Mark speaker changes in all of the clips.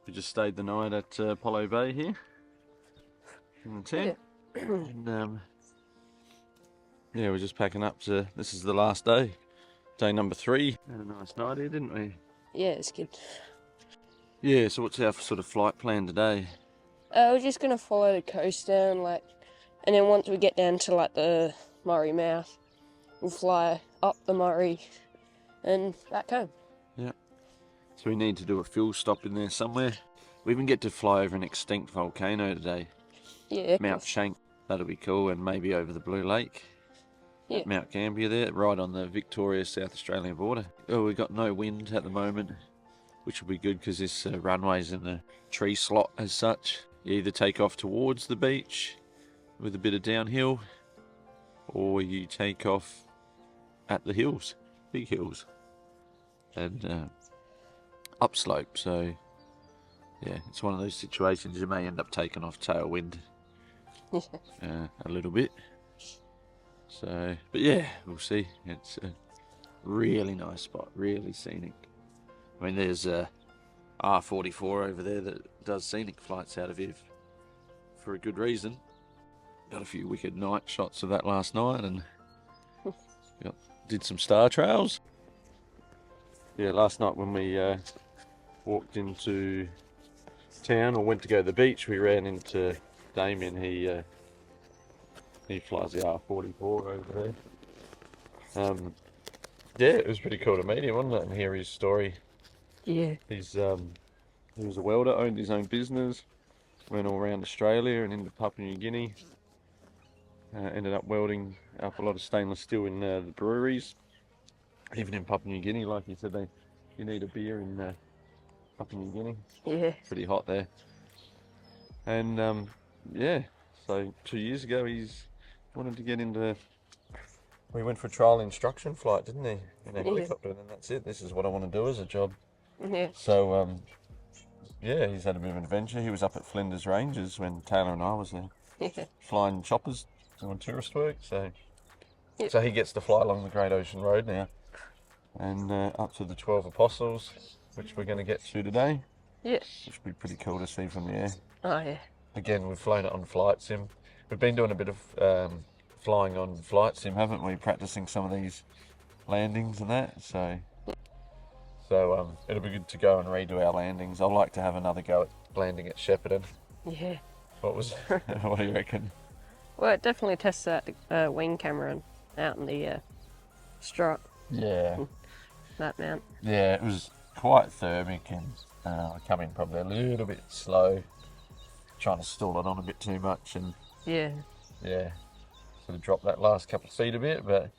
Speaker 1: We just stayed the night at Apollo Bay here in the tent.
Speaker 2: Yeah.
Speaker 1: And yeah, we're just packing up to, this is the last day. Day number 3. Had a nice night here, didn't we?
Speaker 2: Yeah, it's good.
Speaker 1: Yeah, so what's our sort of flight plan today?
Speaker 2: We're just gonna follow the coast down, and then once we get down to the Murray mouth, we'll fly up the Murray and back home.
Speaker 1: Yeah. So we need to do a fuel stop in there somewhere. We even get to fly over an extinct volcano today.
Speaker 2: Yeah,
Speaker 1: Mount Shank, that'll be cool, and maybe over the Blue Lake.
Speaker 2: Yeah.
Speaker 1: At Mount Gambier there, right on the Victoria-South Australian border. Oh, we've got no wind at the moment, which will be good because this runway's in the tree slot as such. You either take off towards the beach with a bit of downhill, or you take off at the hills, big hills, and upslope. So yeah, it's one of those situations you may end up taking off tailwind a little bit. So, but yeah, we'll see. It's a really nice spot, really scenic. I mean, there's a R44 over there that does scenic flights out of here for a good reason. Got a few wicked night shots of that last night, and did some star trails. Yeah, last night when we walked into town or went to go to the beach, we ran into Damien. He flies the R44 over there. Yeah, it was pretty cool to meet him, wasn't it, and hear his story.
Speaker 2: Yeah.
Speaker 1: He was a welder, owned his own business, went all around Australia and into Papua New Guinea. Ended up welding up a lot of stainless steel in the breweries. Even in Papua New Guinea, like you said, you need a beer in Papua New Guinea.
Speaker 2: Yeah.
Speaker 1: Pretty hot there. And yeah, so 2 years ago he's wanted to get into... We went for a trial instruction flight, didn't he? In a helicopter, and then that's it. This is what I want to do as a job.
Speaker 2: Yeah.
Speaker 1: So, yeah, he's had a bit of an adventure. He was up at Flinders Ranges when Taylor and I was there.
Speaker 2: Yeah.
Speaker 1: Flying choppers, doing tourist work. So
Speaker 2: Yep.
Speaker 1: so he gets to fly along the Great Ocean Road now. And up to the 12 Apostles, which we're going to get to today.
Speaker 2: Yeah.
Speaker 1: Which would be pretty cool to see from the air.
Speaker 2: Oh, yeah.
Speaker 1: Again, we've flown it on Flight Sim. We've been doing a bit of flying on Flight Sim, haven't we? Practicing some of these landings and that. So it'll be good to go and redo our landings. I'd like to have another go at landing at Shepparton.
Speaker 2: Yeah.
Speaker 1: What do you reckon?
Speaker 2: Well, it definitely tests that wing camera out in the strut.
Speaker 1: Yeah.
Speaker 2: That mount.
Speaker 1: Yeah, it was quite thermic, and I come in probably a little bit slow, trying to stall it on a bit too much, and
Speaker 2: Yeah.
Speaker 1: sort of dropped that last couple of feet a bit, but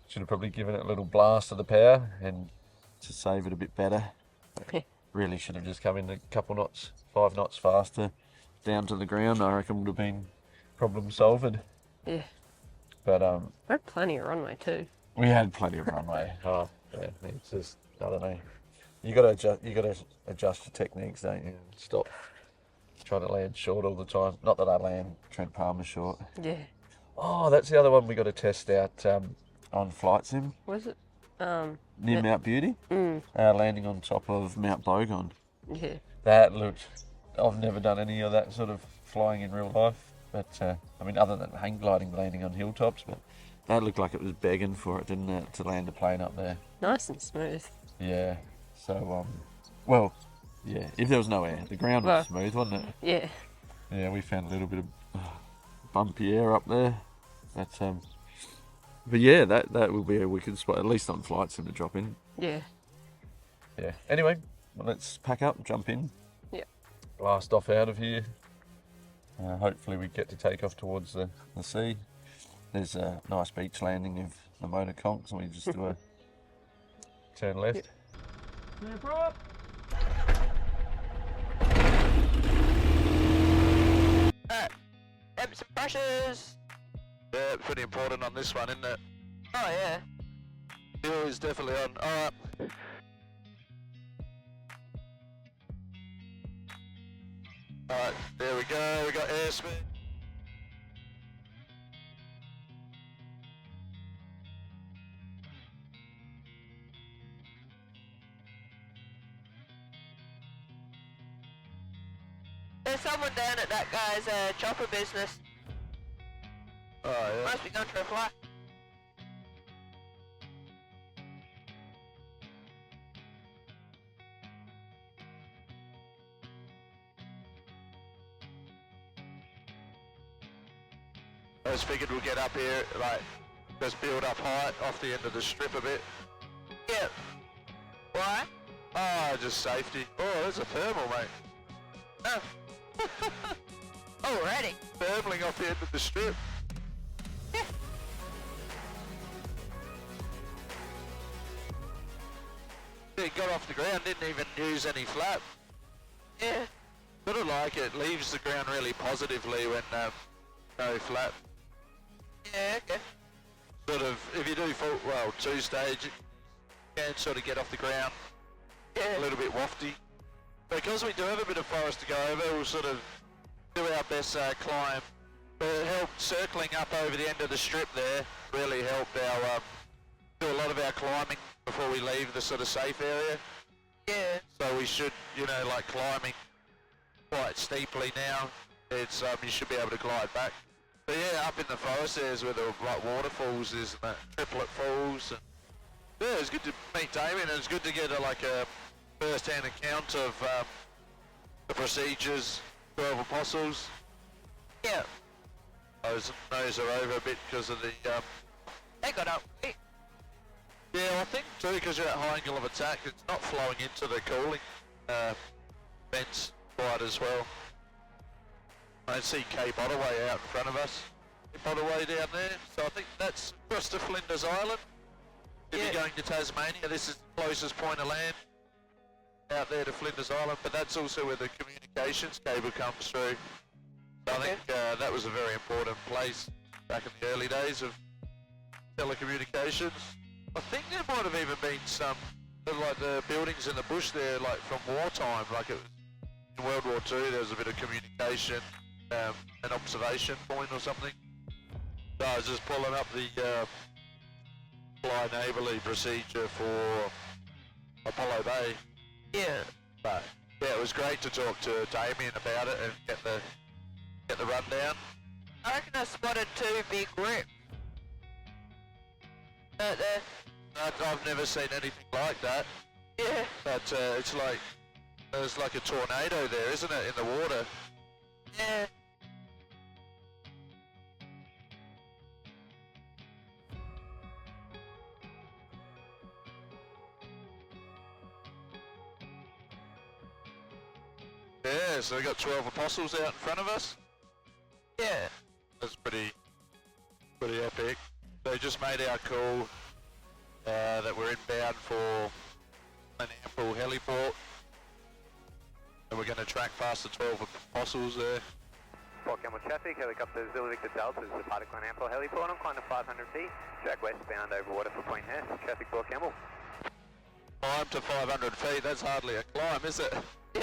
Speaker 1: should have probably given it a little blast of the power and to save it a bit better. Really should have just come in a couple knots, 5 knots faster down to the ground. I reckon would have been problem solved.
Speaker 2: Yeah.
Speaker 1: But
Speaker 2: We had plenty of runway too.
Speaker 1: we had plenty of runway. Oh, yeah, it's just, I don't know. You got to adjust your techniques, don't you? Stop trying to land short all the time. Not that I land Trent Palmer short.
Speaker 2: Yeah.
Speaker 1: Oh, that's the other one we got to test out on Flight Sim.
Speaker 2: Was it?
Speaker 1: Near Mount Beauty. Landing on top of Mount Bogon.
Speaker 2: Yeah.
Speaker 1: That looked... I've never done any of that sort of flying in real life. But, I mean, other than hang gliding, landing on hilltops, but that looked like it was begging for it, didn't it, to land a plane up there.
Speaker 2: Nice and smooth.
Speaker 1: Yeah. So, well, yeah, if there was no air, the ground was smooth, wasn't it?
Speaker 2: Yeah.
Speaker 1: Yeah, we found a little bit of bumpy air up there. But yeah, that will be a wicked spot, at least on Flight Sim to drop in.
Speaker 2: Yeah.
Speaker 1: Yeah. Anyway, well, let's pack up, jump in.
Speaker 2: Yeah.
Speaker 1: Blast off out of here. Hopefully we get to take off towards the sea. There's a nice beach landing of the motor conch, and we just do a turn left.
Speaker 2: Yep.
Speaker 1: No problem.
Speaker 2: Temps and pressures.
Speaker 1: Yeah, pretty important on this one, isn't it?
Speaker 2: Oh yeah.
Speaker 1: Fuel is definitely on. Alright. Alright, there we go, we got airspeed.
Speaker 2: There's someone down at that guy's chopper business.
Speaker 1: Oh, yeah.
Speaker 2: Must be going for a fly.
Speaker 3: I just figured we'll get up here, like, just build up height off the end of the strip a bit.
Speaker 2: Yeah. Why?
Speaker 3: Oh, just safety. Oh, there's a thermal, mate.
Speaker 2: Oh. Already?
Speaker 3: Thermaling off the end of the strip.
Speaker 2: Yeah.
Speaker 3: It got off the ground, didn't even use any flap.
Speaker 2: Yeah.
Speaker 3: Sort of like it leaves the ground really positively when no flap.
Speaker 2: Yeah, okay.
Speaker 3: Sort of, if you do full, well, two-stage, you can sort of get off the ground
Speaker 2: Yeah.
Speaker 3: a little bit wafty. Because we do have a bit of forest to go over, we'll sort of do our best climb. But it helped circling up over the end of the strip there, really helped our, do a lot of our climbing before we leave the sort of safe area.
Speaker 2: Yeah.
Speaker 3: So we should, you know, like climbing quite steeply now, it's, you should be able to glide back. But yeah, up in the forest there's where the like waterfalls is, and that triplet falls. And yeah, it's good to meet Damien, and it's good to get a first-hand account of the procedures, 12 apostles.
Speaker 2: Yeah.
Speaker 3: Those are over a bit because of the,
Speaker 2: They got up quick.
Speaker 3: yeah, I think too, because you're at high angle of attack, it's not flowing into the cooling vents quite as well. I see Cape Ottaway out in front of us. Cape Ottaway down there, so I think that's across to Flinders Island. If you're going to Tasmania, this is the closest point of land out there to Flinders Island, but that's also where the communications cable comes through. So I think that was a very important place back in the early days of telecommunications. I think there might have even been some, like the buildings in the bush there, like from wartime, like it was in World War II, there was a bit of communication, an observation point or something. So I was just pulling up the fly neighbourly procedure for Apollo Bay.
Speaker 2: Yeah.
Speaker 3: But yeah, it was great to talk to Damien about it and get the rundown.
Speaker 2: I reckon I spotted 2 big rips. Out there.
Speaker 3: I've never seen anything like that.
Speaker 2: Yeah.
Speaker 3: But it's like, there's like a tornado there, isn't it, in the water?
Speaker 2: Yeah.
Speaker 3: Yeah, so we got 12 apostles out in front of us.
Speaker 2: Yeah.
Speaker 3: That's pretty epic. They just made our call that we're inbound for an ample heliport. And we're going to track past the 12 apostles there.
Speaker 4: Port Campbell traffic, helicopter Zulu Victor Delta is the Particle Ample heliport. I'm climbing 500 feet, track westbound over water for Point Hess, traffic Port Campbell.
Speaker 3: Climb to 500 feet, that's hardly a climb, is it?
Speaker 2: Yeah.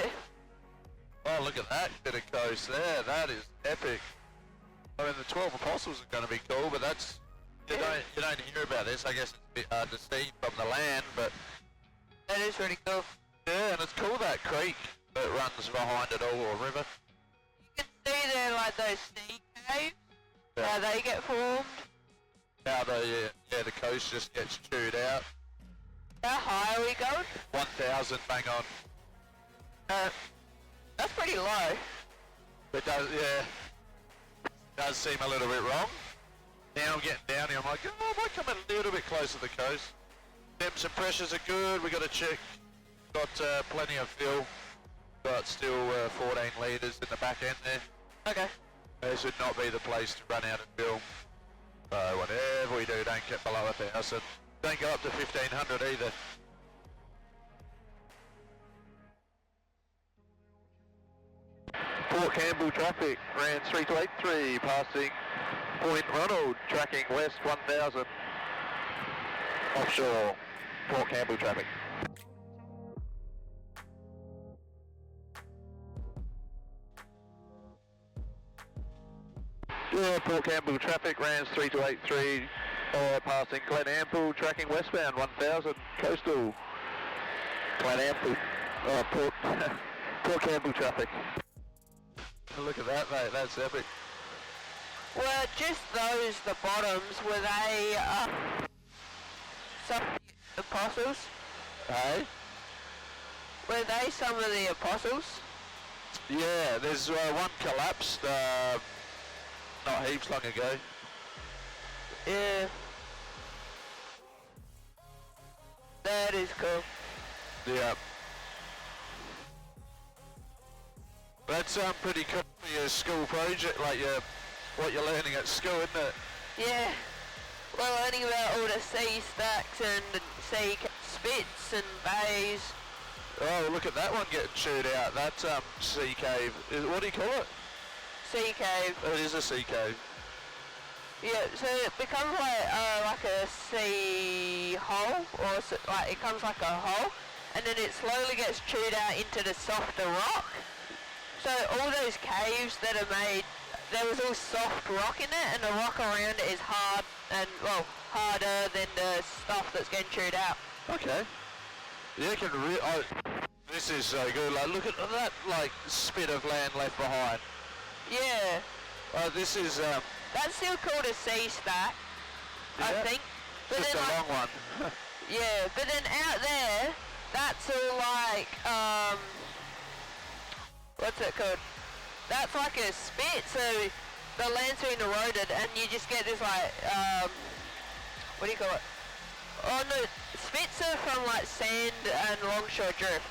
Speaker 3: Oh, look at that bit of coast there, that is epic. I mean, the 12 apostles are going to be cool, but that's, you don't hear about this. I guess it's a bit hard to see from the land, but
Speaker 2: That is pretty cool.
Speaker 3: yeah, and it's cool that creek that runs behind it all, or river.
Speaker 2: You can see there like those sea caves,
Speaker 3: Yeah.
Speaker 2: how they get formed.
Speaker 3: How the coast just gets chewed out.
Speaker 2: How high are we going?
Speaker 3: 1,000, bang on.
Speaker 2: That's pretty low.
Speaker 3: It does, yeah. Does seem a little bit wrong. Now I'm getting down here, I'm like, oh, I might come a little bit closer to the coast. Temps and pressures are good, we got to check. Got plenty of fuel. Got still 14 litres in the back end there.
Speaker 2: Okay.
Speaker 3: This would not be the place to run out of fuel. So whatever we do, don't get below 1,000. Don't go up to 1,500 either. Port Campbell traffic, ran 3283, passing Point Ronald, tracking west 1,000. Offshore, Port Campbell traffic. Yeah, Port Campbell traffic, ran 3283, passing Glen Ample, tracking westbound 1,000, coastal. Glen Ample, Port Campbell traffic. Look at that, mate. That's epic.
Speaker 5: Were just those the bottoms? Were they some of the apostles?
Speaker 3: Hey?
Speaker 5: Were they some of the apostles?
Speaker 3: Yeah, there's one collapsed not heaps long ago.
Speaker 5: Yeah. That is cool.
Speaker 3: Yeah. That's pretty cool for your school project, like what you're learning at school, isn't it?
Speaker 5: Yeah. We're learning about all the sea stacks and sea spits and bays.
Speaker 3: Oh, look at that one getting chewed out. That's sea cave. What do you call it?
Speaker 5: Sea cave.
Speaker 3: It is a sea cave.
Speaker 5: Yeah, so it becomes like a sea hole, or like it comes like a hole, and then it slowly gets chewed out into the softer rock. So all those caves that are made, there was all soft rock in it, and the rock around it is hard and, well, harder than the stuff that's getting chewed out.
Speaker 3: Okay. Yeah, you can this is so good. Like, look at that, like, spit of land left behind.
Speaker 5: Yeah.
Speaker 3: This is
Speaker 5: That's still called a sea stack, I
Speaker 3: Yeah.
Speaker 5: think. But
Speaker 3: just
Speaker 5: then,
Speaker 3: a
Speaker 5: like,
Speaker 3: long one.
Speaker 5: yeah, but then out there, that's all like, what's it called? That's like a spit, so the land's been eroded and you just get this like, what do you call it? Oh no, spits are from like sand and longshore drift.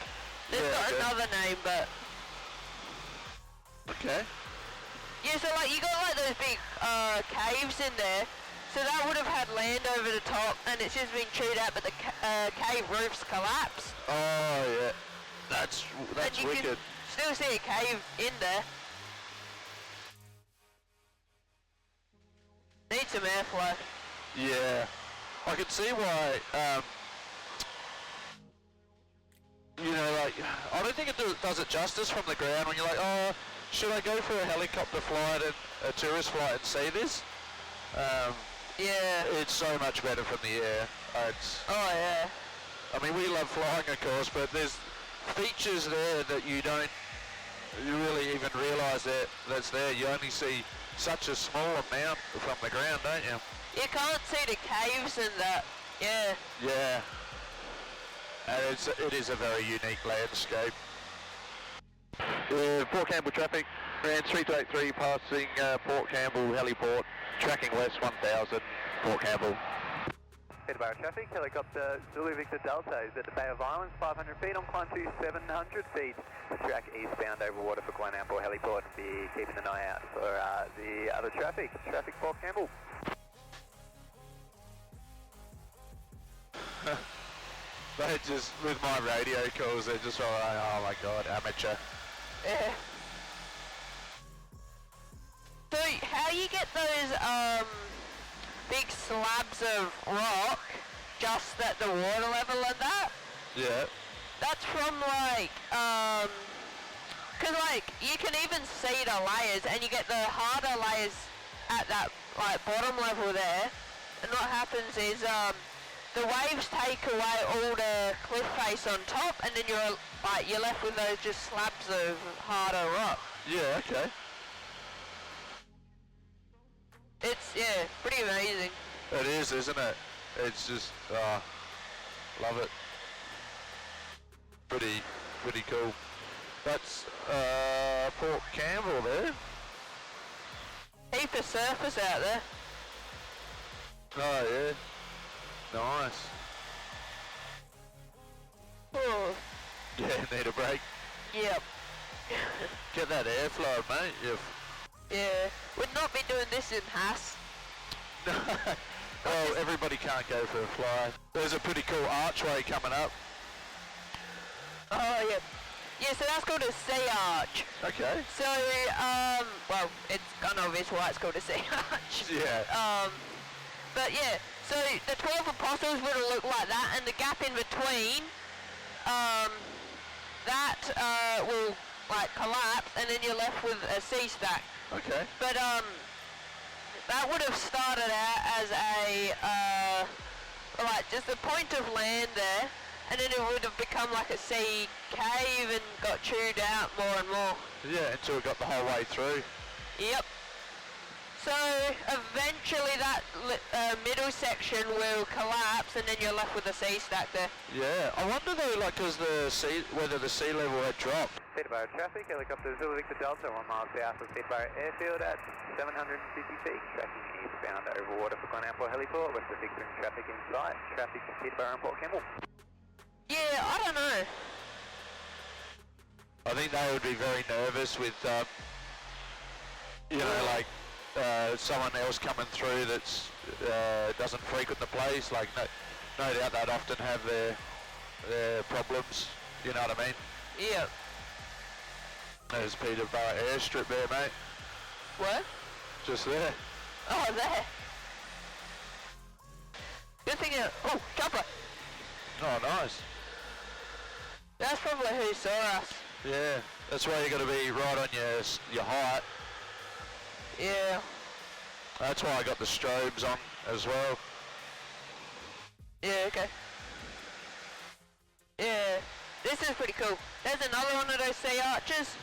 Speaker 5: They've
Speaker 3: Yeah,
Speaker 5: got
Speaker 3: okay.
Speaker 5: another name, but
Speaker 3: Okay.
Speaker 5: yeah, so like you got like those big caves in there, so that would have had land over the top and it's just been chewed out, but the cave roofs collapse.
Speaker 3: Oh yeah. That's
Speaker 5: And you
Speaker 3: wicked.
Speaker 5: can still see a cave in there. Need some airflow.
Speaker 3: Yeah. I can see why. You know, like, I don't think it does it justice from the ground when you're like, oh, should I go for a helicopter flight and a tourist flight and see this?
Speaker 5: Yeah.
Speaker 3: It's so much better from the air.
Speaker 5: Oh yeah.
Speaker 3: I mean, we love flying, of course, but there's features there that you don't really even realise that's there. You only see such a small amount from the ground, don't you?
Speaker 5: You can't see the caves and that. Yeah.
Speaker 3: Yeah. And it is a very unique landscape. Port Campbell traffic, Rand 3283 passing Port Campbell heliport, tracking west 1000, Port Campbell.
Speaker 4: Peterborough traffic, helicopter Zulu Victor Delta is at the Bay of Islands, 500 feet, on climb to 700 feet. The track eastbound over water for Guanampo heliport. Be keeping an eye out for the other traffic. Traffic Port Campbell.
Speaker 3: They just, with my radio calls, they're just like, oh my god, amateur.
Speaker 5: Yeah. So how you get those big slabs of rock just at the water level and that?
Speaker 3: Yeah.
Speaker 5: That's from like, cause like you can even see the layers and you get the harder layers at that like bottom level there. And what happens is the waves take away all the cliff face on top and then you're left with those just slabs of harder rock.
Speaker 3: Yeah, okay.
Speaker 5: It's, yeah, pretty amazing.
Speaker 3: It is, isn't it? It's just, love it. Pretty cool. That's Port Campbell there.
Speaker 5: Heap of surfers out there.
Speaker 3: Oh yeah. Nice.
Speaker 5: Oh,
Speaker 3: Yeah, need a break.
Speaker 5: yep.
Speaker 3: Get that airflow, mate.
Speaker 5: Yeah, would not be doing this in Haas.
Speaker 3: Oh, everybody can't go for a fly. There's a pretty cool archway coming up.
Speaker 5: Oh, yeah. Yeah, so that's called a sea arch.
Speaker 3: Okay.
Speaker 5: So, well, it's kind of obvious why it's called a sea arch.
Speaker 3: Yeah.
Speaker 5: But yeah, so the 12 apostles would have looked like that, and the gap in between, that will like collapse, and then you're left with a sea stack.
Speaker 3: Okay.
Speaker 5: But that would have started out as a like just a point of land there, and then it would have become like a sea cave and got chewed out more and more.
Speaker 3: Yeah, until it got the whole way through.
Speaker 5: Yep. So eventually that middle section will collapse, and then you're left with a sea stack there.
Speaker 3: Yeah, I wonder though, like, whether the sea level had dropped.
Speaker 4: Peterborough traffic, helicopter Zulu Victor Delta, 1 mile south of Peterborough Airfield at 750 feet, tracking eastbound over water for Glenamport Heliport, west of Victor traffic in sight, traffic to Peterborough and Port Campbell.
Speaker 5: Yeah, I don't know.
Speaker 3: I think they would be very nervous with, you know, like someone else coming through that's doesn't frequent the place. Like, no doubt they'd often have their problems. You know what I mean?
Speaker 5: Yep.
Speaker 3: There's Peterborough airstrip there, mate.
Speaker 5: What?
Speaker 3: Just there.
Speaker 5: Oh, there. Good thing oh, jumper.
Speaker 3: Oh, nice.
Speaker 5: That's probably who saw us.
Speaker 3: Yeah, that's why you got to be right on your height.
Speaker 5: Yeah.
Speaker 3: That's why I got the strobes on as well.
Speaker 5: Yeah, okay. Yeah, this is pretty cool. There's another one of those sea arches.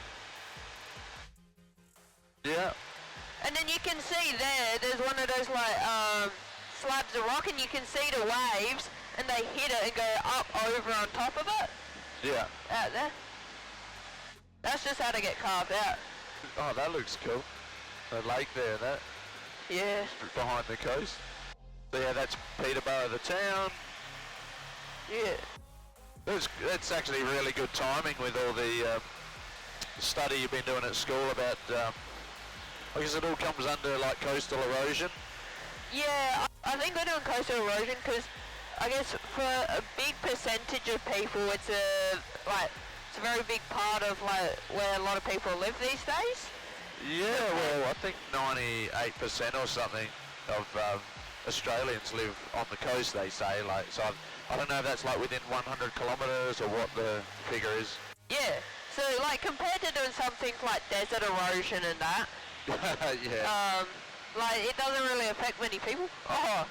Speaker 3: Yeah.
Speaker 5: And then you can see there's one of those like slabs of rock, and you can see the waves, and they hit it and go up over on top of it.
Speaker 3: Yeah.
Speaker 5: Out there. That's just how they get carved out.
Speaker 3: Oh, that looks cool. The lake there, that.
Speaker 5: Yeah.
Speaker 3: Behind the coast. So yeah, that's Peterborough, the town.
Speaker 5: Yeah.
Speaker 3: That's actually really good timing with all the study you've been doing at school about, I guess it all comes under like coastal erosion.
Speaker 5: Yeah, I think we're doing coastal erosion because I guess for a big percentage of people, it's a very big part of like where a lot of people live these days.
Speaker 3: Yeah, well, I think 98% or something of Australians live on the coast, they say. Like, so I don't know if that's like within 100 kilometres or what the figure is.
Speaker 5: Yeah, so like compared to doing something like desert erosion and that,
Speaker 3: yeah.
Speaker 5: like it doesn't really affect many people. Oh,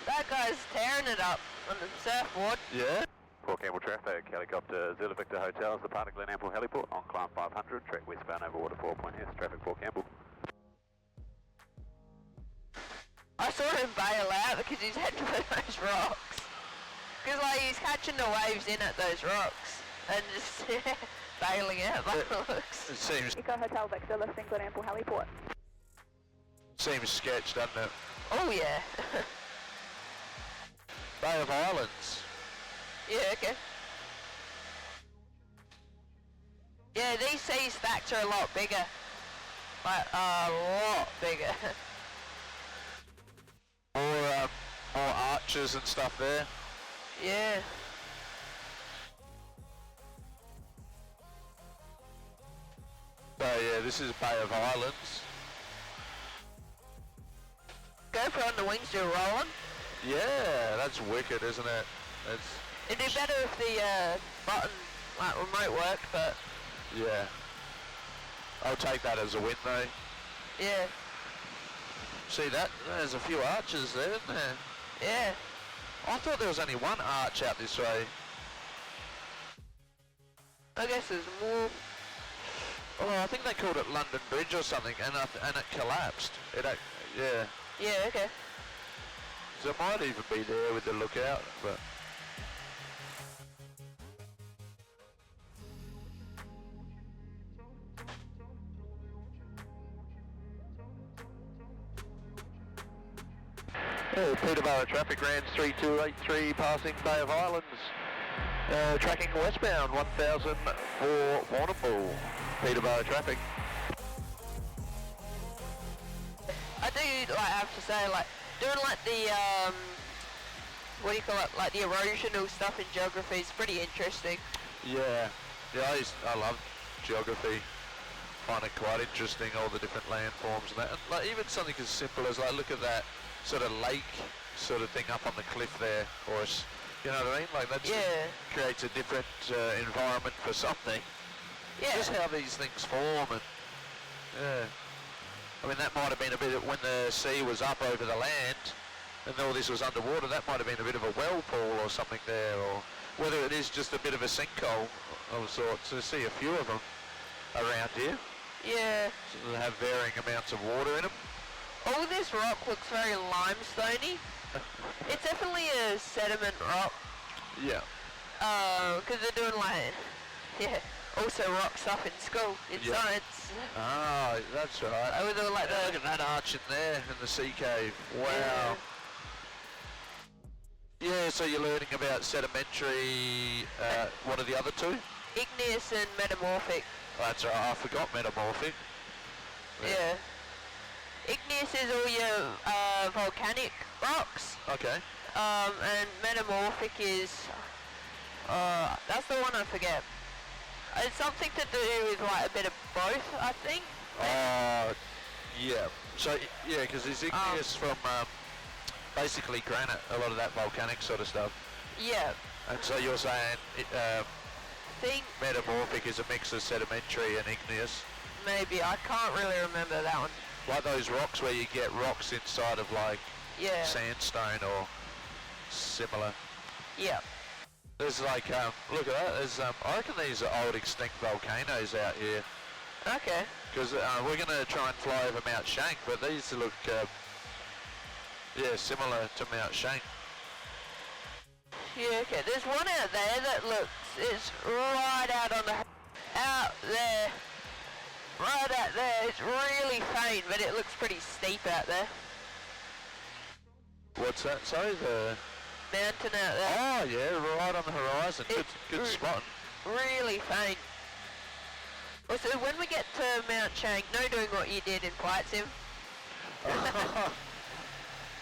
Speaker 5: that guy's tearing it up on the surfboard.
Speaker 3: Yeah.
Speaker 4: Port Campbell traffic, helicopter Zulu Victor Hotels, departing Glenamport Heliport, on climb 500, track westbound over water 4.S, traffic Port Campbell.
Speaker 5: I saw him bail out because he's heading for those rocks. Because like he's catching the waves in at those rocks and just bailing out by the looks.
Speaker 3: It seems
Speaker 6: Eco Hotel Victor, listing Glenamport Heliport.
Speaker 3: sketched, doesn't it?
Speaker 5: Oh yeah.
Speaker 3: Bay of Islands.
Speaker 5: Yeah, okay. Yeah, these sea stacks are a lot bigger. Like, a lot bigger.
Speaker 3: More arches and stuff there.
Speaker 5: Yeah.
Speaker 3: So yeah, this is Bay of Islands.
Speaker 5: GoPro on the wings do rolling.
Speaker 3: Yeah, that's wicked, isn't it?
Speaker 5: It'd be better if the button, like, remote worked, but...
Speaker 3: Yeah. I'll take that as a win though.
Speaker 5: Yeah.
Speaker 3: See that? There's a few arches there, isn't there?
Speaker 5: Yeah.
Speaker 3: I thought there was only one arch out this way.
Speaker 5: I guess there's more.
Speaker 3: Oh, I think they called it London Bridge or something, and it collapsed. Yeah.
Speaker 5: Yeah, okay.
Speaker 3: So it might even be there with the lookout, but... Oh, Peterborough traffic, RANS 3283 passing Bay of Islands. Tracking westbound 1000 for Warrnambool. Peterborough traffic.
Speaker 5: I do like have to say like doing like the what do you call it, like the erosional stuff in geography is pretty interesting.
Speaker 3: Yeah, I love geography. Find it quite interesting, all the different landforms and that. And like even something as simple as like look at that sort of lake sort of thing up on the cliff there, or you know what I mean? Like that creates a different environment for something.
Speaker 5: Yeah.
Speaker 3: Just how these things form and yeah. I mean that might have been a bit of, when the sea was up over the land and all this was underwater, that might have been a bit of a whirlpool or something there, or whether it is just a bit of a sinkhole of sorts. I see a few of them around here.
Speaker 5: Yeah.
Speaker 3: So they have varying amounts of water in them.
Speaker 5: All this rock looks very limestoney. It's definitely a sediment rock.
Speaker 3: Yeah.
Speaker 5: Because they're doing like, yeah, also rock stuff in school, in
Speaker 3: Yeah.
Speaker 5: science.
Speaker 3: Ah, that's right.
Speaker 5: I was all like
Speaker 3: Look at that arch in there in the sea cave. Wow. Yeah, so you're learning about sedimentary, what are the other two?
Speaker 5: Igneous and metamorphic.
Speaker 3: That's right, I forgot metamorphic.
Speaker 5: Yeah. Igneous is all your volcanic rocks.
Speaker 3: Okay.
Speaker 5: And metamorphic is, that's the one I forget. It's something to do with like a bit of both, I think.
Speaker 3: Yeah. So, yeah, because it's igneous from basically granite, a lot of that volcanic sort of stuff.
Speaker 5: Yeah.
Speaker 3: And so you're saying
Speaker 5: Think
Speaker 3: metamorphic is a mix of sedimentary and igneous?
Speaker 5: maybe, I can't really remember that one.
Speaker 3: Like those rocks where you get rocks inside of like
Speaker 5: Yeah.
Speaker 3: sandstone or similar.
Speaker 5: Yeah.
Speaker 3: There's like, look at that, there's, I reckon these are old extinct volcanoes out here.
Speaker 5: Okay.
Speaker 3: Because we're going to try and fly over Mount Shank, but these look, yeah, similar to Mount Shank.
Speaker 5: Yeah, okay. There's one out there that looks, it's right out on the, out there. Right out there. It's really faint, but it looks pretty steep out there.
Speaker 3: What's that? Sorry, the...
Speaker 5: Mountain out there.
Speaker 3: Oh, yeah, right on the horizon. Good spot.
Speaker 5: Really faint. Also, when we get to Mount Shank, no doing what you did in Flight Sim.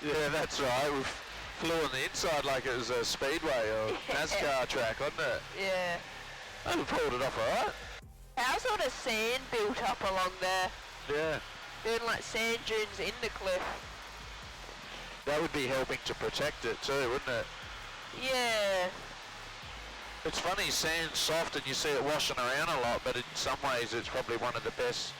Speaker 3: Yeah, that's right. We flew on the inside like it was a speedway or NASCAR track, wasn't it?
Speaker 5: Yeah.
Speaker 3: And we pulled it off alright.
Speaker 5: How sort of sand built up along there?
Speaker 3: Yeah.
Speaker 5: Doing like sand dunes in the cliff.
Speaker 3: That would be helping to protect it too, wouldn't it?
Speaker 5: Yeah.
Speaker 3: It's funny, sand's soft and you see it washing around a lot, but in some ways it's probably one of the best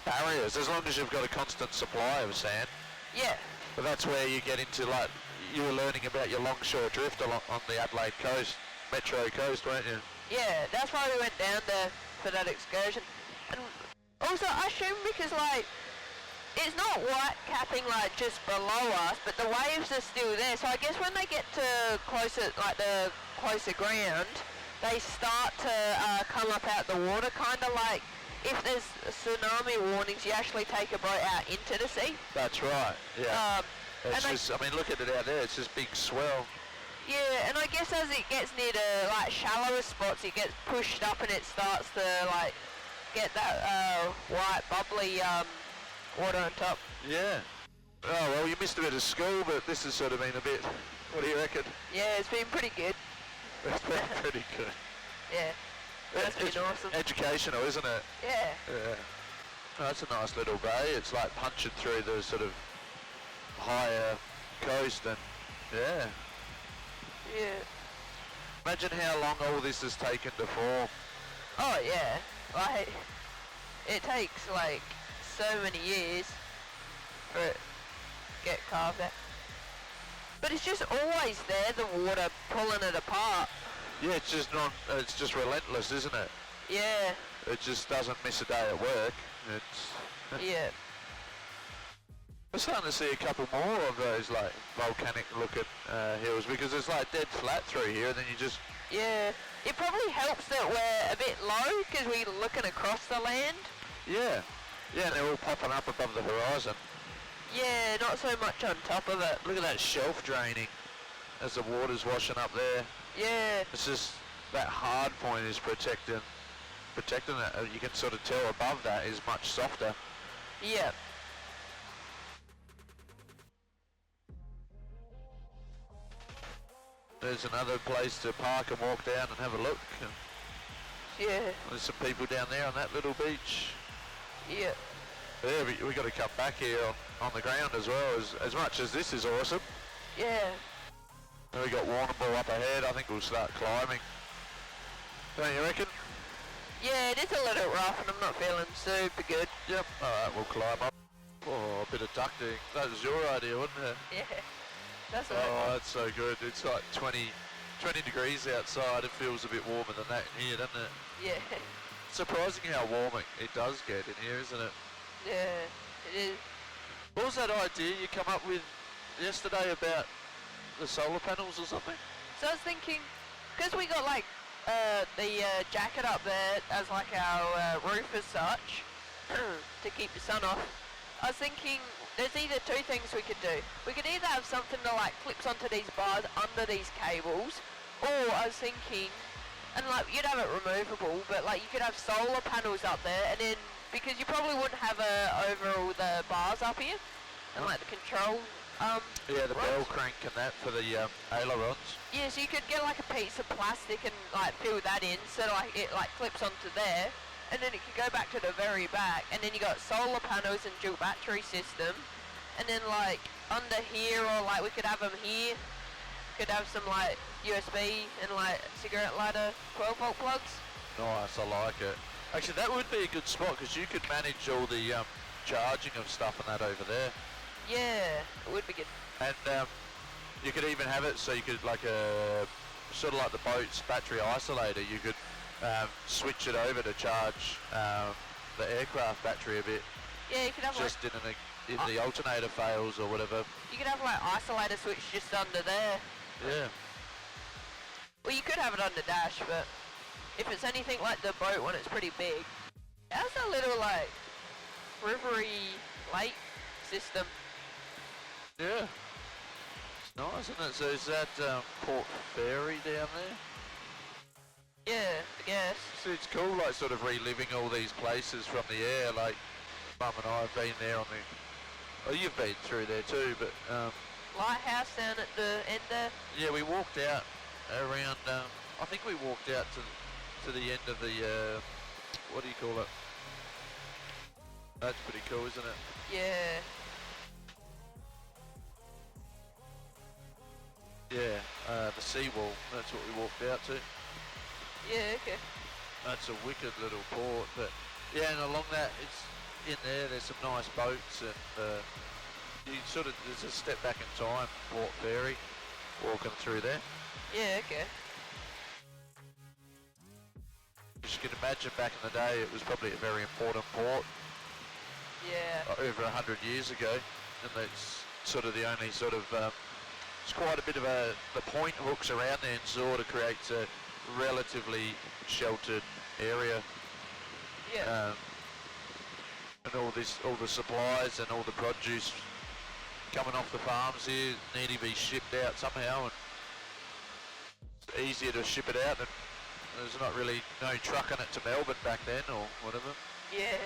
Speaker 3: barriers, as long as you've got a constant supply of sand.
Speaker 5: Yeah.
Speaker 3: But that's where you get into, like, you were learning about your longshore drift along on the Adelaide coast, Metro coast, weren't you?
Speaker 5: Yeah, that's why we went down there for that excursion. And also, I assume because, like, it's not white capping, like, just below us, but the waves are still there. So I guess when they get to closer, like, the closer ground, they start to come up out the water, kind of like if there's tsunami warnings, you actually take a boat out into the sea.
Speaker 3: That's right, yeah. It's
Speaker 5: and
Speaker 3: just, I mean, look at it out there, it's just big swell.
Speaker 5: Yeah, and I guess as it gets near to, like, shallower spots, it gets pushed up and it starts to, like, get that white, bubbly water on top.
Speaker 3: Yeah. Oh, well, you missed a bit of school, but this has sort of been a bit, what do you reckon?
Speaker 5: Yeah, it's been pretty good.
Speaker 3: It's been pretty good.
Speaker 5: Yeah. That's been awesome.
Speaker 3: Educational, isn't it?
Speaker 5: Yeah.
Speaker 3: Yeah. Oh, that's a nice little bay. It's like punching through the sort of higher coast and, yeah.
Speaker 5: Yeah.
Speaker 3: Imagine how long all this has taken to form.
Speaker 5: Oh, yeah. Like, it takes, like, so many years for it to get carved out. But it's just always there, the water pulling it apart.
Speaker 3: Yeah, it's just it's just relentless, isn't it?
Speaker 5: Yeah.
Speaker 3: It just doesn't miss a day at work. It's
Speaker 5: Yeah.
Speaker 3: We're starting to see a couple more of those like volcanic looking hills because it's like dead flat through here and then you just...
Speaker 5: Yeah. It probably helps that we're a bit low because we're looking across the land.
Speaker 3: Yeah. Yeah, and they're all popping up above the horizon.
Speaker 5: Yeah, not so much on top of it.
Speaker 3: Look at that shelf draining as the water's washing up there.
Speaker 5: Yeah.
Speaker 3: It's just that hard point is protecting it. You can sort of tell above that is much softer.
Speaker 5: Yeah.
Speaker 3: There's another place to park and walk down and have a look. And
Speaker 5: Yeah.
Speaker 3: there's some people down there on that little beach.
Speaker 5: Yeah.
Speaker 3: Yeah, we got to come back here on the ground as well, as much as this is awesome.
Speaker 5: Yeah.
Speaker 3: And we got Warrnambool up ahead, I think we'll start climbing. Don't you reckon?
Speaker 5: Yeah, it is a little rough and I'm not feeling super good.
Speaker 3: Yep. Alright, we'll climb up. Oh, a bit of ducting. That was your idea, wasn't it?
Speaker 5: Yeah. That's
Speaker 3: Oh,
Speaker 5: alright.
Speaker 3: that's so good. It's like 20 20 degrees outside, it feels a bit warmer than that in here, doesn't it?
Speaker 5: Yeah.
Speaker 3: Surprising how warm it does get in here, isn't it?
Speaker 5: Yeah, it is.
Speaker 3: What was that idea you come up with yesterday about the solar panels or something?
Speaker 5: So I was thinking, because we got like the jacket up there as like our roof as such to keep the sun off, I was thinking there's either two things we could do. We could either have something that like clips onto these bars under these cables, or I was thinking, and like you'd have it removable, but like you could have solar panels up there, and then because you probably wouldn't have over all the bars up here, and like the control.
Speaker 3: Yeah, the
Speaker 5: rods.
Speaker 3: bell crank and that for the ailerons.
Speaker 5: Yeah, so you could get like a piece of plastic and like fill that in, so like it like clips onto there, and then it could go back to the very back, and then you got solar panels and dual battery system, and then like under here, or like we could have them here, could have some like USB and like cigarette lighter 12-volt plugs.
Speaker 3: Nice, I like it. Actually, that would be a good spot because you could manage all the charging of stuff and that over there.
Speaker 5: Yeah, it would be good.
Speaker 3: And you could even have it so you could like a sort of like the boat's battery isolator. You could switch it over to charge the aircraft battery a bit.
Speaker 5: Yeah, you could have
Speaker 3: just
Speaker 5: like,
Speaker 3: if the alternator fails or whatever.
Speaker 5: you could have like isolator switch just under there.
Speaker 3: Yeah.
Speaker 5: Well, you could have it on the dash, but if it's anything like the boat one, it's pretty big. It has a little like rivery lake system.
Speaker 3: Yeah. It's nice, isn't it? So is that Port Fairy down there?
Speaker 5: Yeah, I guess.
Speaker 3: So it's cool, like sort of reliving all these places from the air. Like Mum and I have been there on the. Oh, you've been through there too, but
Speaker 5: Lighthouse down at the end there.
Speaker 3: yeah, we walked out around. I think we walked out to the end of the. What do you call it? That's pretty cool, isn't it?
Speaker 5: Yeah.
Speaker 3: Yeah, the seawall. That's what we walked out to.
Speaker 5: Yeah, okay.
Speaker 3: That's a wicked little port, but yeah, and along that, it's in there. There's some nice boats, and you sort of there's a step back in time. Port Fairy, walking through there.
Speaker 5: Yeah, okay.
Speaker 3: As you can imagine, back in the day, it was probably a very important port.
Speaker 5: Yeah.
Speaker 3: Over 100 years ago, and that's sort of the only sort of. It's quite a bit of the point hooks around there, and sort of creates a relatively sheltered area.
Speaker 5: Yeah.
Speaker 3: And all the supplies and all the produce coming off the farms here need to be shipped out somehow, and it's easier to ship it out than there's not really no trucking it to Melbourne back then or whatever.
Speaker 5: Yeah.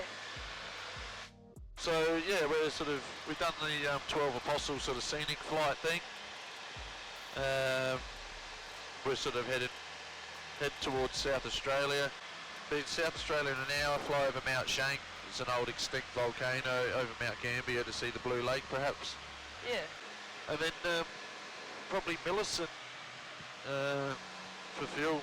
Speaker 3: So yeah, we've done the 12 Apostles sort of scenic flight thing. We're sort of head towards South Australia. Be in South Australia in an hour, fly over Mount Shank. It's an old extinct volcano, over Mount Gambier to see the Blue Lake perhaps.
Speaker 5: Yeah.
Speaker 3: And then probably Millicent for fuel.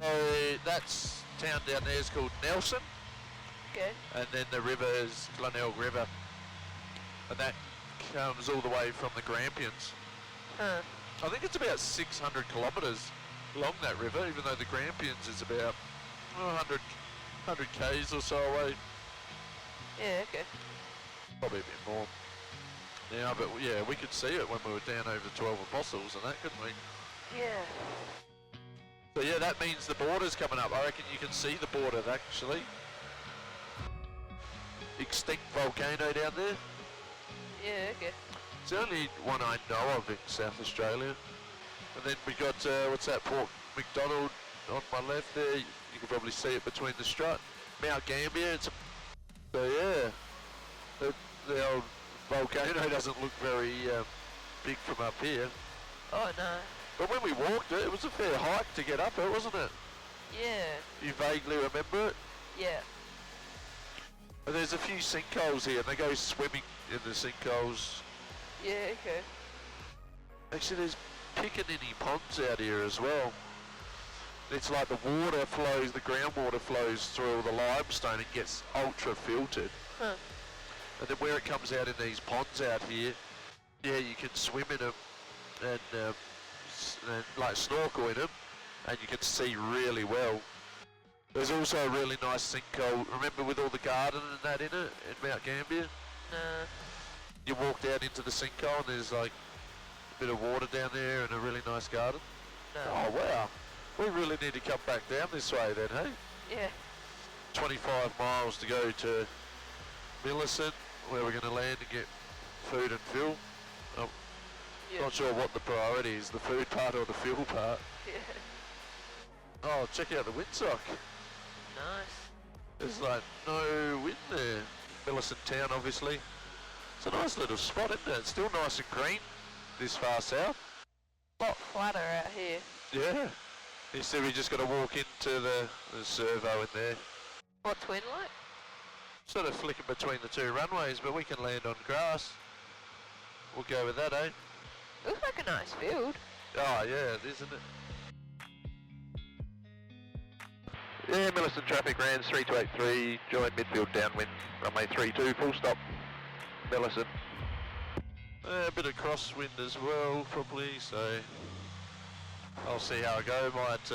Speaker 3: So that's town down there is called Nelson,
Speaker 5: Okay.
Speaker 3: and then the river is Glenelg River, and that comes all the way from the Grampians.
Speaker 5: Huh.
Speaker 3: I think it's about 600 kilometres along that river, even though the Grampians is about 100 k's or so away.
Speaker 5: Yeah, okay.
Speaker 3: Probably a bit more now, but yeah, we could see it when we were down over the 12 Apostles and that, couldn't we?
Speaker 5: Yeah.
Speaker 3: So yeah, that means the border's coming up. I reckon you can see the border actually. Extinct volcano down there.
Speaker 5: Yeah, okay.
Speaker 3: It's the only one I know of in South Australia. And then we got, what's that, Port McDonald on my left there. You can probably see it between the strut. Mount Gambier. So yeah, the old volcano doesn't look very big from up here.
Speaker 5: Oh no.
Speaker 3: But when we walked it, it was a fair hike to get up it, wasn't it?
Speaker 5: Yeah.
Speaker 3: You vaguely remember it?
Speaker 5: Yeah.
Speaker 3: And there's a few sinkholes here, and they go swimming in the sinkholes.
Speaker 5: Yeah, okay.
Speaker 3: Actually, there's picking any ponds out here as well. It's like the water flows, the groundwater flows through all the limestone and gets ultra filtered.
Speaker 5: Huh.
Speaker 3: And then where it comes out in these ponds out here, yeah, you can swim in them and like snorkel in them, and you can see really well. There's also a really nice sinkhole. Remember with all the garden and that in it in Mount Gambier?
Speaker 5: Nah.
Speaker 3: You walk down into the sinkhole and there's like a bit of water down there and a really nice garden.
Speaker 5: No.
Speaker 3: Oh wow, we really need to come back down this way then, hey?
Speaker 5: Yeah.
Speaker 3: 25 miles to go to Millicent, where we're going to land and get food and fuel. I'm
Speaker 5: Yeah.
Speaker 3: not sure what the priority is, the food part or the fuel part.
Speaker 5: Yeah.
Speaker 3: Oh, check out the windsock.
Speaker 5: Nice.
Speaker 3: There's like no wind there. Millicent town, obviously. It's a nice little spot, isn't it? It's still nice and green this far south.
Speaker 5: A lot flatter out here.
Speaker 3: Yeah. You see, we just got to walk into the servo in there.
Speaker 5: What's wind like?
Speaker 3: Sort of flicking between the two runways, but we can land on grass. We'll go with that, eh?
Speaker 5: Looks like a nice field.
Speaker 3: Oh yeah, it is, isn't it? Yeah, Millicent traffic ran 3283, join midfield downwind, runway 32, full stop, Millicent. A bit of crosswind as well, probably, so I'll see how I go. Might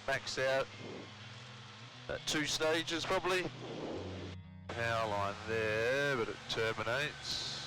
Speaker 3: max out at 2 stages probably. Power line there, but it terminates.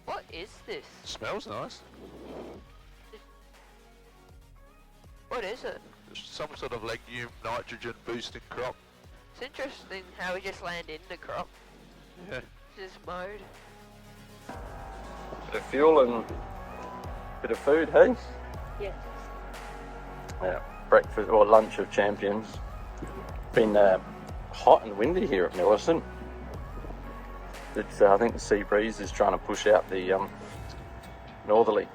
Speaker 5: What is this?
Speaker 3: Smells nice.
Speaker 5: What is it?
Speaker 3: Some sort of legume nitrogen boosting crop.
Speaker 5: It's interesting how we just land in the crop.
Speaker 3: Yeah.
Speaker 5: Just mode.
Speaker 1: Bit of fuel and bit of food, hey?
Speaker 2: Yeah.
Speaker 1: Yeah, breakfast or lunch of champions. Been hot and windy here at Millicent. It's, I think the sea breeze is trying to push out the northerly.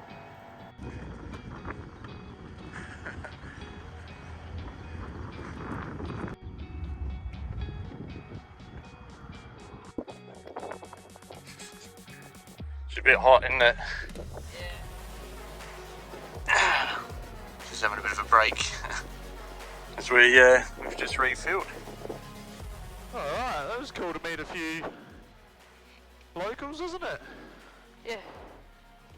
Speaker 1: It's a bit hot, isn't it?
Speaker 5: Yeah.
Speaker 1: Just having a bit of a break as we've just refilled.
Speaker 3: Alright, that was cool to meet a few locals, isn't it?
Speaker 5: Yeah.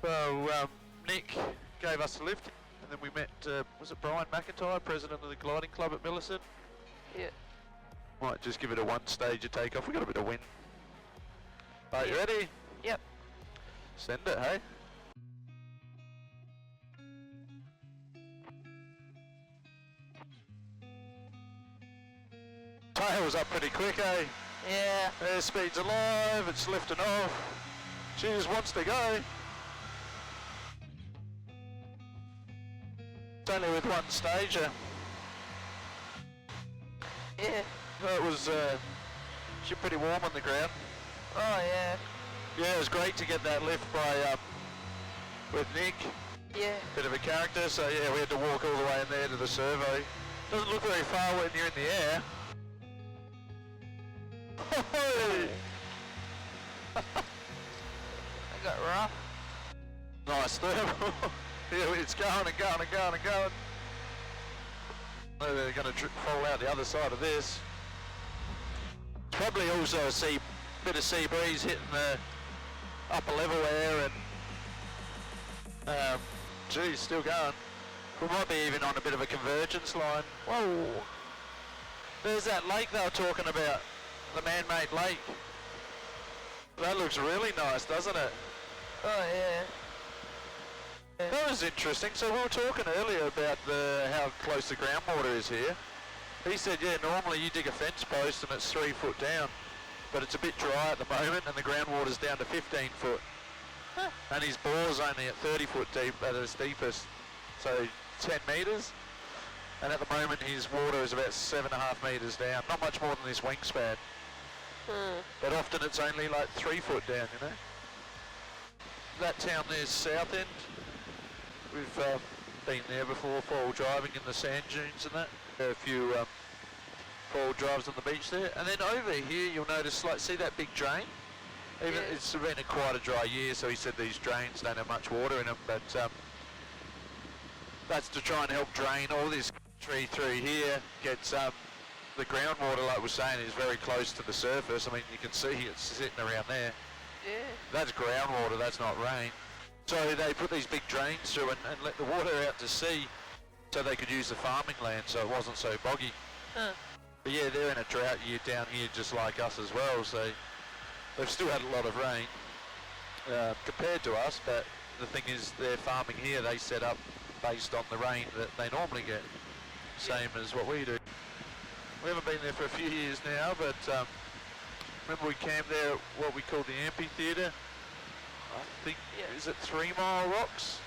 Speaker 3: Well, Nick gave us a lift, and then we met, was it Brian McIntyre, president of the gliding club at Millicent?
Speaker 5: Yeah.
Speaker 3: Might just give it a one-stage of takeoff. We got a bit of wind. Are you ready?
Speaker 5: Yep.
Speaker 3: Send it, hey? Tail's up pretty quick, eh?
Speaker 5: Yeah.
Speaker 3: Airspeed's alive, it's lifting off. She just wants to go. It's only with one stager.
Speaker 5: Yeah.
Speaker 3: It was, she's pretty warm on the ground.
Speaker 5: Oh yeah.
Speaker 3: Yeah, it was great to get that lift by, with Nick.
Speaker 5: Yeah.
Speaker 3: Bit of a character, so yeah, we had to walk all the way in there to the servo. Doesn't look very far when you're in the air. Hey!
Speaker 5: I got rough.
Speaker 3: Nice thermal. Yeah, it's going and going and going and going. They're going to fall out the other side of this. Probably also a bit of sea breeze hitting the upper level there, and geez, still going. We might be even on a bit of a convergence line. Whoa! There's that lake they were talking about, the man-made lake. That looks really nice, doesn't it?
Speaker 5: Oh yeah.
Speaker 3: That was interesting. So we were talking earlier about how close the groundwater is here. He said, yeah, normally you dig a fence post and it's 3 foot down. but it's a bit dry at the moment, and the groundwater's down to 15 foot.
Speaker 5: Huh.
Speaker 3: And his bore's only at 30 foot deep at its deepest, so 10 metres. And at the moment his water is about 7.5 metres down, not much more than this wingspan. But often it's only like 3 foot down, you know. That town there's South End. We've been there before, four-wheel driving in the sand dunes and that. A few four-wheel drives on the beach there. And then over here you'll notice, like, see that big drain? Even it's been quite a dry year, so he said these drains don't have much water in them, but that's to try and help drain all this tree through here. Gets the groundwater, like we're saying, is very close to the surface. I mean, you can see it's sitting around there.
Speaker 5: Yeah.
Speaker 3: That's groundwater, that's not rain. So they put these big drains through and let the water out to sea so they could use the farming land so it wasn't so boggy.
Speaker 5: Huh.
Speaker 3: But yeah, they're in a drought year down here just like us as well, so they've still had a lot of rain compared to us, but the thing is their farming here, they set up based on the rain that they normally get, same as what we do. We haven't been there for a few years now, but remember we camped there at what we call the amphitheatre? I think, is it 3 Mile Rocks?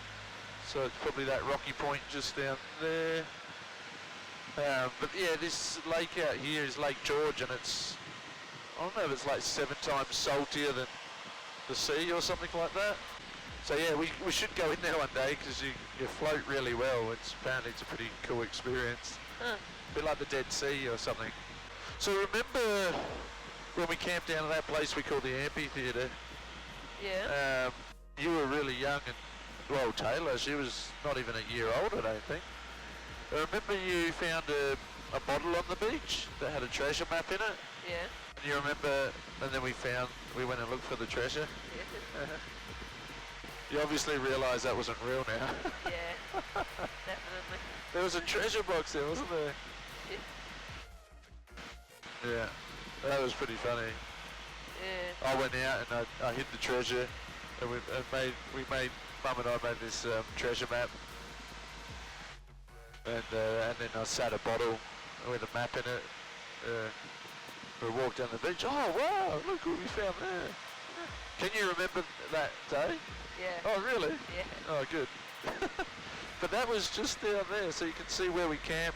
Speaker 3: So it's probably that rocky point just down there. But yeah, this lake out here is Lake George, and it's, I don't know if it's like 7 times saltier than the sea or something like that. So yeah, we should go in there one day because you float really well. Apparently it's a pretty cool experience.
Speaker 5: Huh.
Speaker 3: A bit like the Dead Sea or something. So remember when we camped down at that place we call the amphitheatre?
Speaker 5: Yeah.
Speaker 3: You were really young, and well, Taylor, she was not even a year old, I don't think. I remember you found a bottle on the beach that had a treasure map in it.
Speaker 5: Yeah.
Speaker 3: And you remember, and then we went and looked for the treasure.
Speaker 5: Yeah.
Speaker 3: You obviously realised that wasn't real now.
Speaker 5: Yeah. Definitely.
Speaker 3: There was a treasure box there, wasn't there? Yeah. That was pretty funny.
Speaker 5: Yeah.
Speaker 3: I went out and I hid the treasure, and Mum and I made this treasure map, and then I sat a bottle with a map in it. We walked down the beach. Oh wow! Look what we found there. Can you remember that day?
Speaker 5: Yeah.
Speaker 3: Oh really?
Speaker 5: Yeah.
Speaker 3: Oh good. But that was just down there, so you can see where we camp.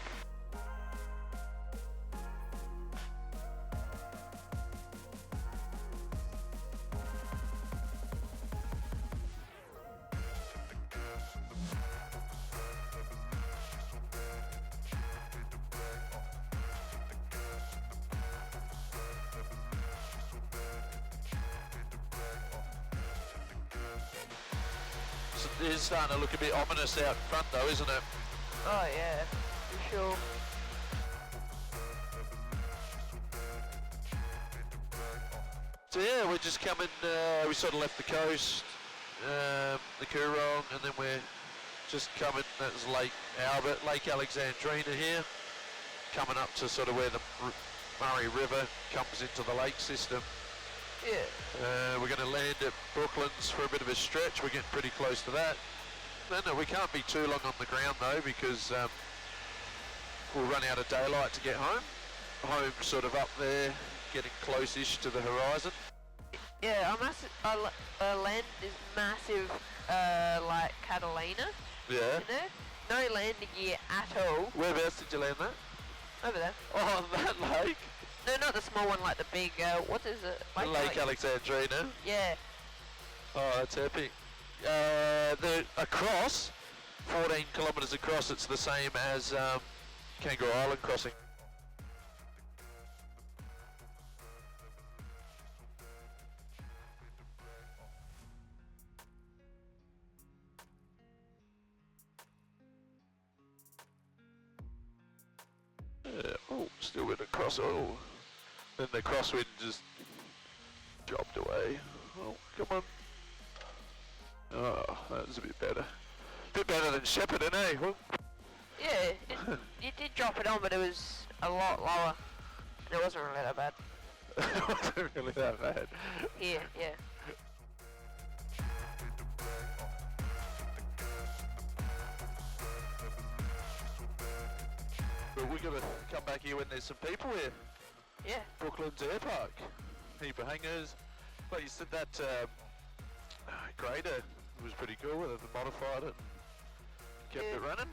Speaker 3: It's starting to look a bit ominous out front though, isn't it?
Speaker 5: Oh yeah, for sure.
Speaker 3: So yeah, we're just coming, we sort of left the coast, the Coorong, and then we're just coming, that's Lake Albert, Lake Alexandrina here, coming up to sort of where the Murray River comes into the lake system.
Speaker 5: Yeah.
Speaker 3: We're going to land at Brooklands for a bit of a stretch. We're getting pretty close to that. No, we can't be too long on the ground though, because we'll run out of daylight to get home. Home sort of up there, getting close-ish to the horizon.
Speaker 5: Yeah, I landed this massive, like, Catalina.
Speaker 3: Yeah.
Speaker 5: You know? No landing gear at all.
Speaker 3: Whereabouts did you land that?
Speaker 5: Over there.
Speaker 3: Oh, on that lake?
Speaker 5: No, not the small one, like the big, what is it?
Speaker 3: Lake Alexandrina?
Speaker 5: Yeah.
Speaker 3: Oh, that's epic. Across, 14 kilometres across, it's the same as Kangaroo Island crossing. Oh, still with a cross. Oh, then the crosswind just dropped away. Oh, come on. Oh, that was a bit better. Bit better than shepherding, eh? Well,
Speaker 5: Yeah, it did drop it on, but it was a lot lower. It wasn't really that bad.
Speaker 3: it wasn't really that bad.
Speaker 5: Here, yeah.
Speaker 3: But we're gonna come back here when there's some people here.
Speaker 5: Yeah.
Speaker 3: Brooklands Air Park. heap of hangers. Like you said, that grader was pretty cool with it. They modified it, kept it running.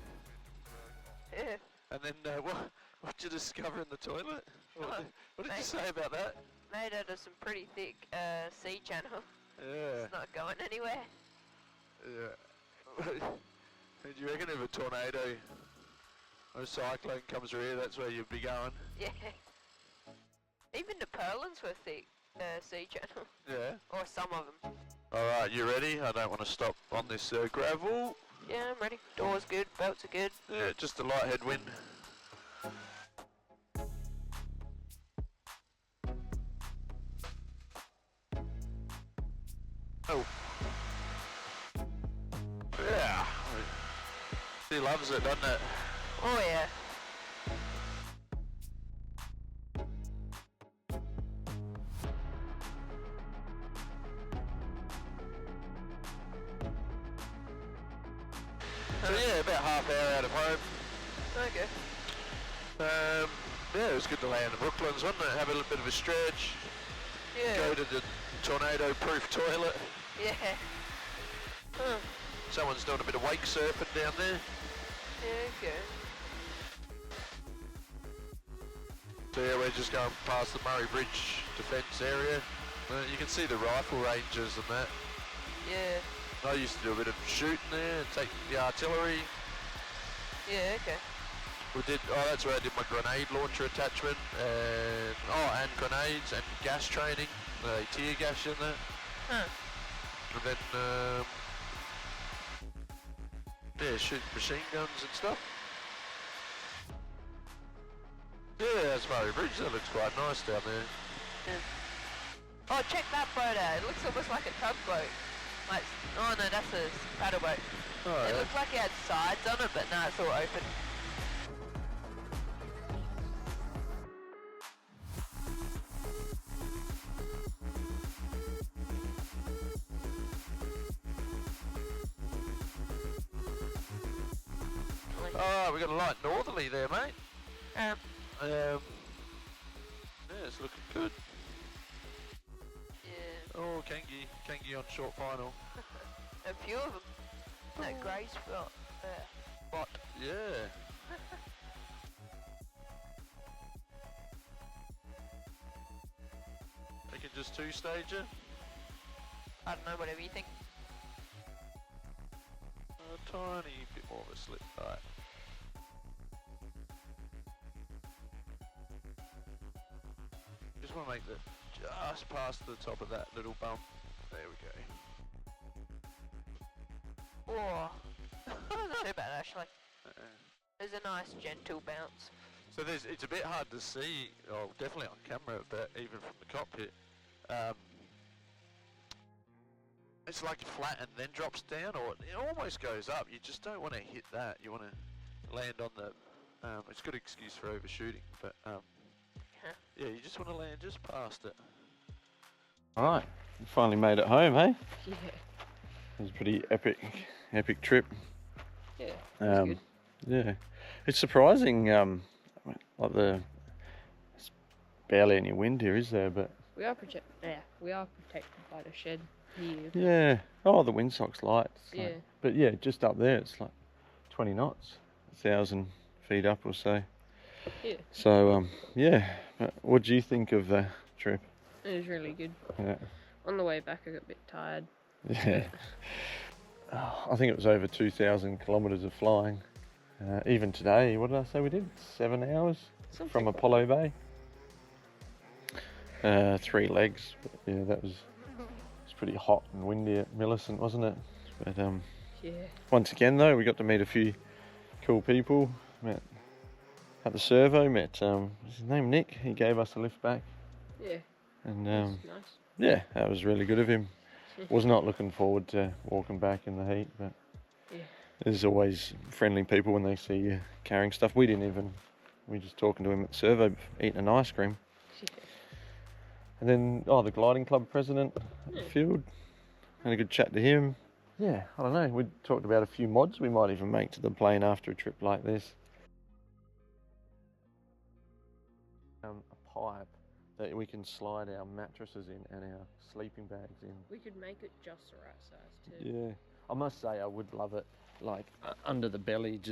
Speaker 5: Yeah.
Speaker 3: And then what did you discover in the toilet? What did you
Speaker 5: mate.
Speaker 3: say about that?
Speaker 5: Made out of some pretty thick sea channel.
Speaker 3: Yeah.
Speaker 5: It's not going anywhere.
Speaker 3: Yeah. Do you reckon if a tornado or a cyclone comes through here, that's where you'd be going?
Speaker 5: Yeah. Even the purlins were thick sea channel.
Speaker 3: Yeah.
Speaker 5: Or some of them.
Speaker 3: Alright, you ready? I don't want to stop on this gravel.
Speaker 5: Yeah, I'm ready. Doors good, belts are good.
Speaker 3: Yeah, just a light headwind. Oh. Yeah. He loves it, doesn't it?
Speaker 5: Oh yeah.
Speaker 3: So yeah, about half hour out of home.
Speaker 5: Okay.
Speaker 3: Yeah, it was good to land in Brooklands, wasn't it? Have a little bit of a stretch.
Speaker 5: Yeah.
Speaker 3: Go to the tornado-proof toilet.
Speaker 5: Yeah. Huh.
Speaker 3: Someone's doing a bit of wake surfing down there.
Speaker 5: Yeah, okay.
Speaker 3: So yeah, we're just going past the Murray Bridge defence area. You can see the rifle ranges and that.
Speaker 5: Yeah.
Speaker 3: I used to do a bit of shooting there and take the artillery.
Speaker 5: Yeah, okay.
Speaker 3: We did, that's where I did my grenade launcher attachment and grenades and gas training. Tear gas in there.
Speaker 5: Huh.
Speaker 3: And then, yeah, shoot machine guns and stuff. Yeah, that's Murray Bridge. That looks quite nice down there.
Speaker 5: Yeah. Oh, check that boat out. It looks almost like a tugboat. Like, oh no, that's a paddle boat.
Speaker 3: Oh,
Speaker 5: It
Speaker 3: yeah.
Speaker 5: looks like it had sides on it, but no, it's all open.
Speaker 3: Oh, we got a light northerly there, mate.
Speaker 5: Um,
Speaker 3: Yeah, it's looking good.
Speaker 5: yeah,
Speaker 3: Oh, Kangi on short final.
Speaker 5: a few of them. That grey spot there.
Speaker 3: But yeah. They can just two-stage it.
Speaker 5: I don't know, whatever you think.
Speaker 3: A tiny bit more of a slip, right. Just want to make that just past the top of that little bump. There we go.
Speaker 5: Oh, not too bad actually. There's a nice gentle bounce.
Speaker 3: So it's a bit hard to see, definitely on camera, but even from the cockpit. It's like flat and then drops down, or it almost goes up. You just don't want to hit that. You want to land on the. It's a good excuse for overshooting, but yeah, you just want to land just past it.
Speaker 1: Alright, finally made it home, hey?
Speaker 2: Yeah.
Speaker 1: It was a pretty epic trip.
Speaker 2: Yeah. That's good.
Speaker 1: Yeah. It's surprising, like there's barely any wind here, is there? But
Speaker 2: We are protected by the shed here.
Speaker 1: yeah. Oh, the windsock's light. It's
Speaker 2: Yeah.
Speaker 1: like- but yeah, just up there, it's like 20 knots, 1,000 feet up or so.
Speaker 2: Yeah.
Speaker 1: So, yeah. But what do you think of the trip?
Speaker 2: It was really good.
Speaker 1: Yeah.
Speaker 2: On the way back, I got a bit tired.
Speaker 1: Yeah. Oh, I think it was over 2,000 kilometres of flying. Even today, what did I say we did? 7 hours
Speaker 2: Something
Speaker 1: from
Speaker 2: like
Speaker 1: Apollo Bay. 3 legs. But yeah, that was pretty hot and windy at Millicent, wasn't it? But
Speaker 2: Yeah.
Speaker 1: once again, though, we got to meet a few cool people. Met at the servo. Met what's his name, Nick. He gave us a lift back,
Speaker 2: Yeah.
Speaker 1: and
Speaker 2: It's nice.
Speaker 1: yeah, that was really good of him. Was not looking forward to walking back in the heat, but
Speaker 2: Yeah.
Speaker 1: there's always friendly people when they see you carrying stuff. We were just talking to him at the servo, eating an ice cream. And then, the gliding club president at the field, had a good chat to him. Yeah, I don't know, we talked about a few mods we might even make to the plane after a trip like this. A pipe that we can slide our mattresses in and our sleeping bags in.
Speaker 2: We could make it just the right size too.
Speaker 1: Yeah. I must say I would love it, like under the belly, just